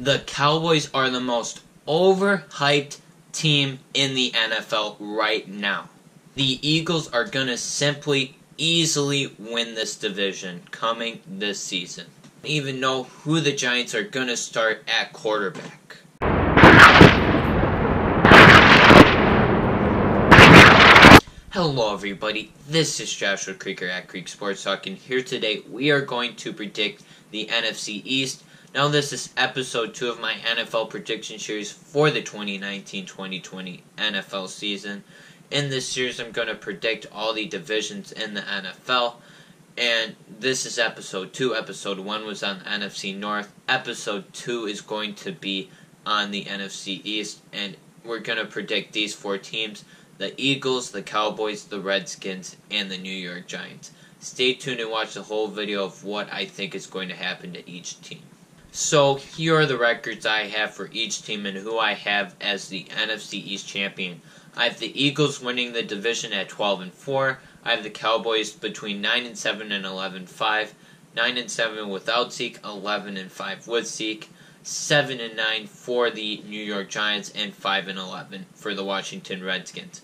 The Cowboys are the most overhyped team in the NFL right now. The Eagles are going to simply, easily win this division coming this season. I don't even know who the Giants are going to start at quarterback. Hello everybody, this is Joshua Krieger at Creek Sports Talk, and here today we are going to predict the NFC East. Now this is episode 2 of my NFL prediction series for the 2019-2020 NFL season. In this series I'm going to predict all the divisions in the NFL, and this is episode 2. Episode 1 was on the NFC North. Episode 2 is going to be on the NFC East, and we're going to predict these 4 teams: the Eagles, the Cowboys, the Redskins, and the New York Giants. Stay tuned and watch the whole video of what I think is going to happen to each team. So here are the records I have for each team and who I have as the NFC East champion. I have the Eagles winning the division at 12-4. I have the Cowboys between 9-7 and 11-5. 9-7 without Zeke, 11-5 with Zeke. 7-9 for the New York Giants, and 5-11 for the Washington Redskins.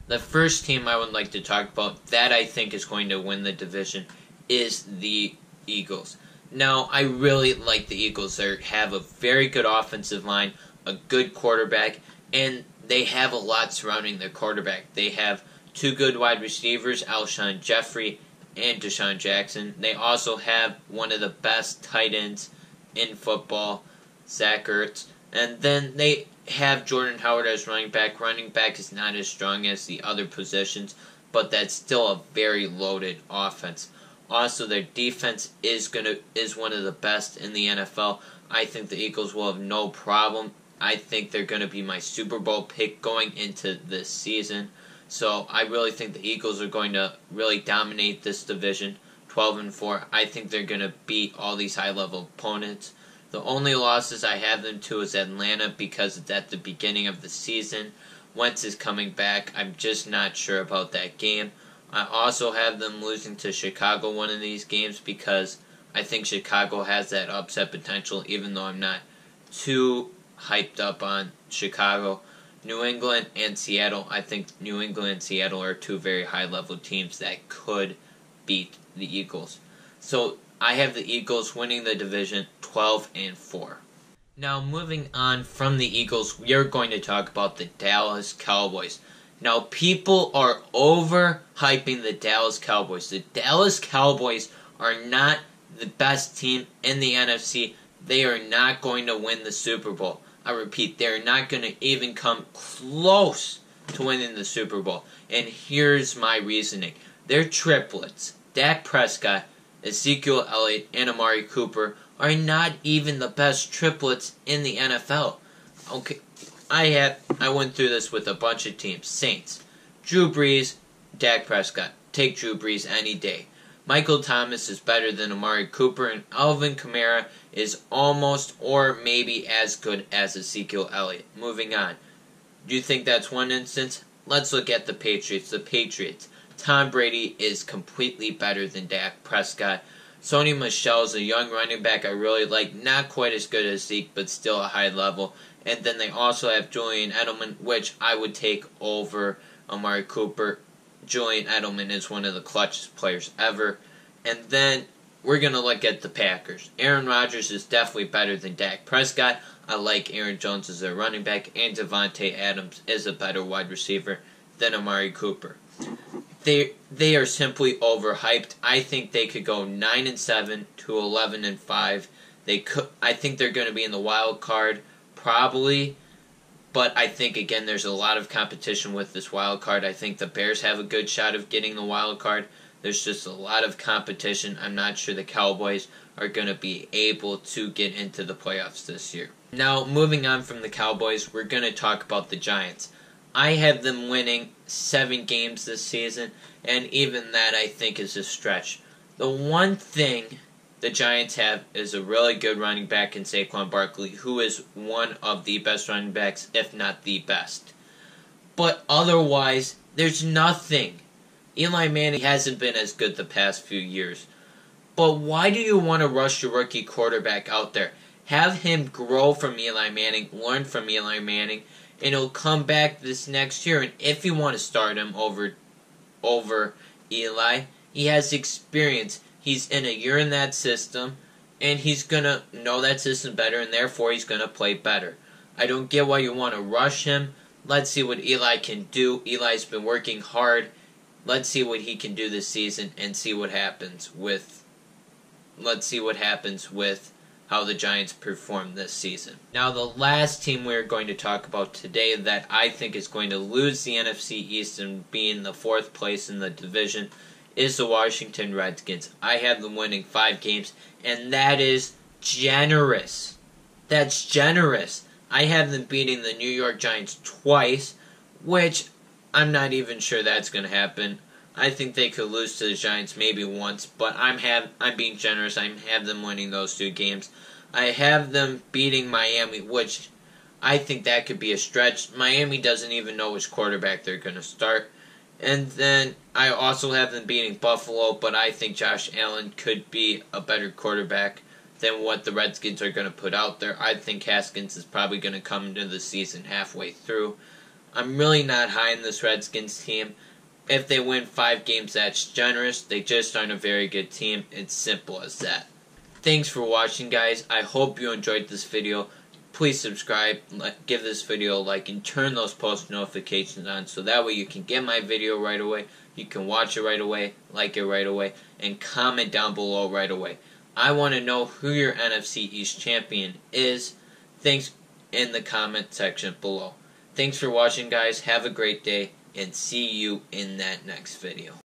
The first team I would like to talk about that I think is going to win the division is the Eagles. Now, I really like the Eagles. They have a very good offensive line, a good quarterback, and they have a lot surrounding their quarterback. They have 2 good wide receivers, Alshon Jeffrey and Deshaun Jackson. They also have one of the best tight ends in football, Zach Ertz. And then they have Jordan Howard as running back. Running back is not as strong as the other positions, but that's still a very loaded offense. Also, their defense is one of the best in the NFL. I think the Eagles will have no problem. I think they're going to be my Super Bowl pick going into this season. So I really think the Eagles are going to really dominate this division, 12-4. I think they're going to beat all these high-level opponents. The only losses I have them to is Atlanta because it's at the beginning of the season. Wentz is coming back. I'm just not sure about that game. I also have them losing to Chicago one of these games because I think Chicago has that upset potential, even though I'm not too hyped up on Chicago. New England and Seattle, I think New England and Seattle are 2 very high-level teams that could beat the Eagles. So I have the Eagles winning the division 12-4. Now, moving on from the Eagles, we are going to talk about the Dallas Cowboys. Now, people are overhyping the Dallas Cowboys. The Dallas Cowboys are not the best team in the NFC. They are not going to win the Super Bowl. I repeat, they are not going to even come close to winning the Super Bowl. And here's my reasoning. Their triplets, Dak Prescott, Ezekiel Elliott, and Amari Cooper, are not even the best triplets in the NFL. Okay, I went through this with a bunch of teams. Saints, Drew Brees, Dak Prescott. Take Drew Brees any day. Michael Thomas is better than Amari Cooper, and Alvin Kamara is almost or maybe as good as Ezekiel Elliott. Moving on. Do you think that's one instance? Let's look at the Patriots. The Patriots. Tom Brady is completely better than Dak Prescott. Sony Michel is a young running back I really like. Not quite as good as Zeke, but still a high level. And then they also have Julian Edelman, which I would take over Amari Cooper. Julian Edelman is one of the clutchest players ever. And then we're going to look at the Packers. Aaron Rodgers is definitely better than Dak Prescott. I like Aaron Jones as a running back, and Devontae Adams is a better wide receiver than Amari Cooper. They are simply overhyped. I think they could go 9-7 to 11-5. I think they're going to be in the wild card, probably. But I think, again, there's a lot of competition with this wild card. I think the Bears have a good shot of getting the wild card. There's just a lot of competition. I'm not sure the Cowboys are going to be able to get into the playoffs this year. Now, moving on from the Cowboys, we're going to talk about the Giants. I have them winning 7 games this season, and even that I think is a stretch. The one thing the Giants have is a really good running back in Saquon Barkley, who is one of the best running backs, if not the best. But otherwise, there's nothing. Eli Manning hasn't been as good the past few years. But why do you want to rush your rookie quarterback out there? Have him grow from Eli Manning, learn from Eli Manning, and he'll come back this next year. And if you want to start him over Eli, he has experience. He's in a year in that system, and he's going to know that system better, and therefore he's going to play better. I don't get why you want to rush him. Let's see what Eli can do. Eli's been working hard. Let's see what he can do this season and see what happens with how the Giants perform this season. Now, the last team we're going to talk about today that I think is going to lose the NFC East and be in the 4th place in the division is the Washington Redskins. I have them winning 5 games, and that is generous. That's generous. I have them beating the New York Giants twice, which I'm not even sure that's going to happen. I think they could lose to the Giants maybe once, but I'm being generous. I have them winning those 2 games. I have them beating Miami, which I think that could be a stretch. Miami doesn't even know which quarterback they're going to start. And then I also have them beating Buffalo, but I think Josh Allen could be a better quarterback than what the Redskins are going to put out there. I think Haskins is probably going to come into the season halfway through. I'm really not high in this Redskins team. If they win 5 games, that's generous. They just aren't a very good team. It's simple as that. Thanks for watching, guys. I hope you enjoyed this video. Please subscribe, give this video a like, and turn those post notifications on so that way you can get my video right away, you can watch it right away, like it right away, and comment down below right away. I want to know who your NFC East champion is. Thanks in the comment section below. Thanks for watching, guys. Have a great day, and see you in that next video.